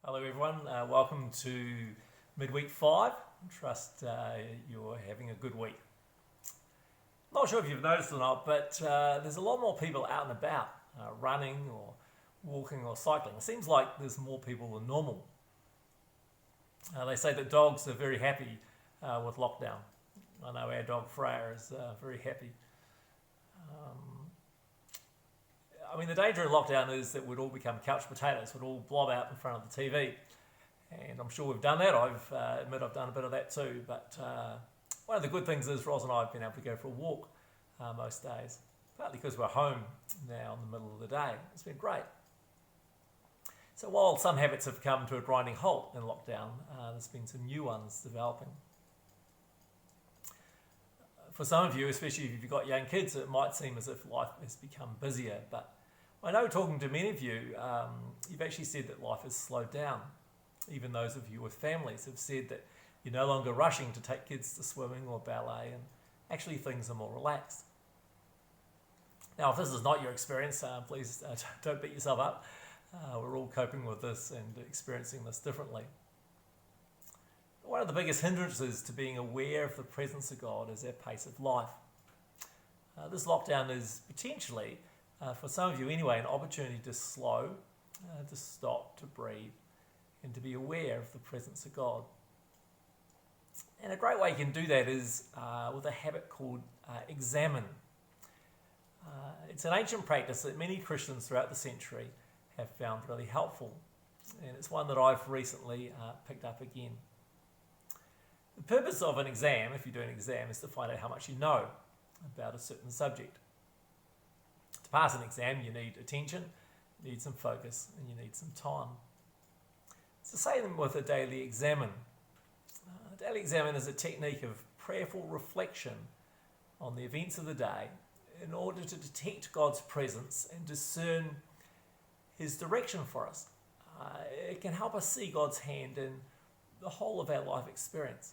Hello everyone, welcome to midweek 5. Trust you're having a good week. Not sure if you've noticed or not, but there's a lot more people out and about, running or walking or cycling. It seems like there's more people than normal. They say that dogs are very happy with lockdown. I know our dog Freya is very happy. The danger in lockdown is that we'd all become couch potatoes, we'd all blob out in front of the TV. And I'm sure we've done that. I admit I've done a bit of that too. But one of the good things is Ros and I have been able to go for a walk most days, partly because we're home now in the middle of the day. It's been great. So while some habits have come to a grinding halt in lockdown, there's been some new ones developing. For some of you, especially if you've got young kids, it might seem as if life has become busier, but I know talking to many of you, you've actually said that life has slowed down. Even those of you with families have said that you're no longer rushing to take kids to swimming or ballet, and actually things are more relaxed. Now, if this is not your experience, please don't beat yourself up. We're all coping with this and experiencing this differently. One of the biggest hindrances to being aware of the presence of God is our pace of life. This lockdown is potentially, for some of you anyway, an opportunity to slow, to stop, to breathe, and to be aware of the presence of God. And a great way you can do that is with a habit called examine. It's an ancient practice that many Christians throughout the century have found really helpful, and it's one that I've recently picked up again. The purpose of an exam, if you do an exam, is to find out how much you know about a certain subject. To pass an exam, you need attention, you need some focus, and you need some time. So say them with a daily examine. A daily examine is a technique of prayerful reflection on the events of the day in order to detect God's presence and discern His direction for us. It can help us see God's hand in the whole of our life experience.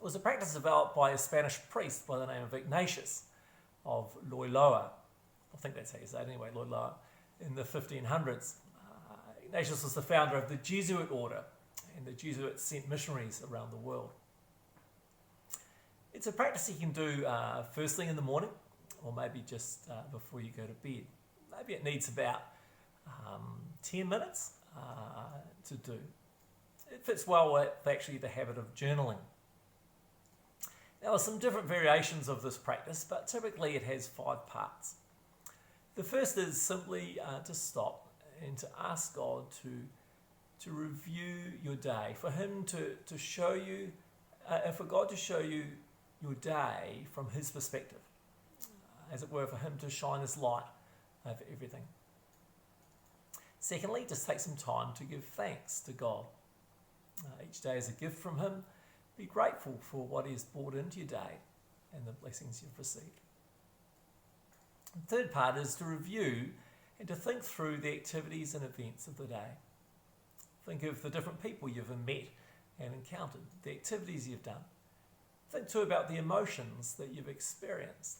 It was a practice developed by a Spanish priest by the name of Ignatius of Loyola. I think that's how you say it anyway, Loyola, in the 1500s. Ignatius was the founder of the Jesuit order, and the Jesuits sent missionaries around the world. It's a practice you can do first thing in the morning, or maybe just before you go to bed. Maybe it needs about 10 minutes to do. It fits well with actually the habit of journaling. Now, there's some different variations of this practice, but typically it has 5 parts. The first is simply to stop and to ask God to review your day, for Him to show you, for God to show you your day from His perspective, as it were, for Him to shine His light over everything. Secondly, just take some time to give thanks to God. Each day is a gift from Him. Be grateful for what He has brought into your day and the blessings you've received. The third part is to review and to think through the activities and events of the day. Think of the different people you've met and encountered, the activities you've done. Think too about the emotions that you've experienced.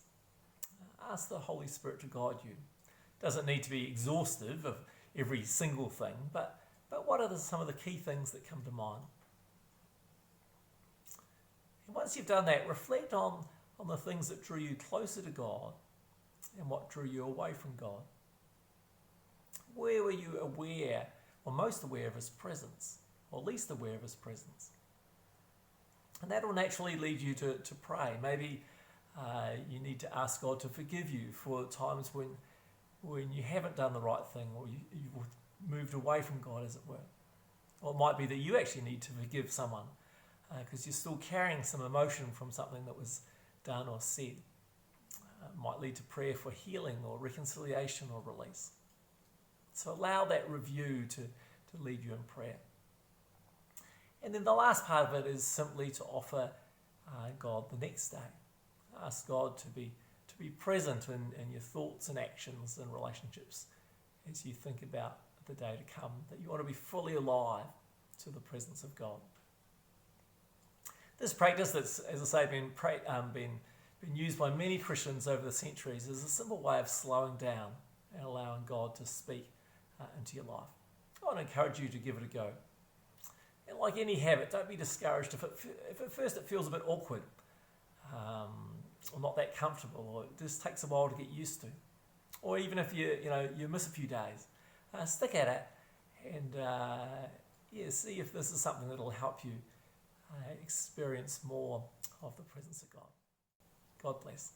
Ask the Holy Spirit to guide you. It doesn't need to be exhaustive of every single thing, but what are some of the key things that come to mind? And once you've done that, reflect on the things that drew you closer to God and what drew you away from God. Where were you aware, or most aware of His presence, or least aware of His presence? And that will naturally lead you to pray. Maybe you need to ask God to forgive you for times when you haven't done the right thing, or you've moved away from God, as it were. Or it might be that you actually need to forgive someone because you're still carrying some emotion from something that was done or said. It might lead to prayer for healing or reconciliation or release. So allow that review to lead you in prayer. And then the last part of it is simply to offer God the next day. Ask God to be present in your thoughts and actions and relationships as you think about the day to come, that you want to be fully alive to the presence of God. This practice that's, as I say, been used by many Christians over the centuries is a simple way of slowing down and allowing God to speak into your life. I want to encourage you to give it a go. And like any habit, don't be discouraged if at first it feels a bit awkward, or not that comfortable, or it just takes a while to get used to. Or even if you miss a few days, stick at it and see if this is something that will help you experience more of the presence of God. God bless.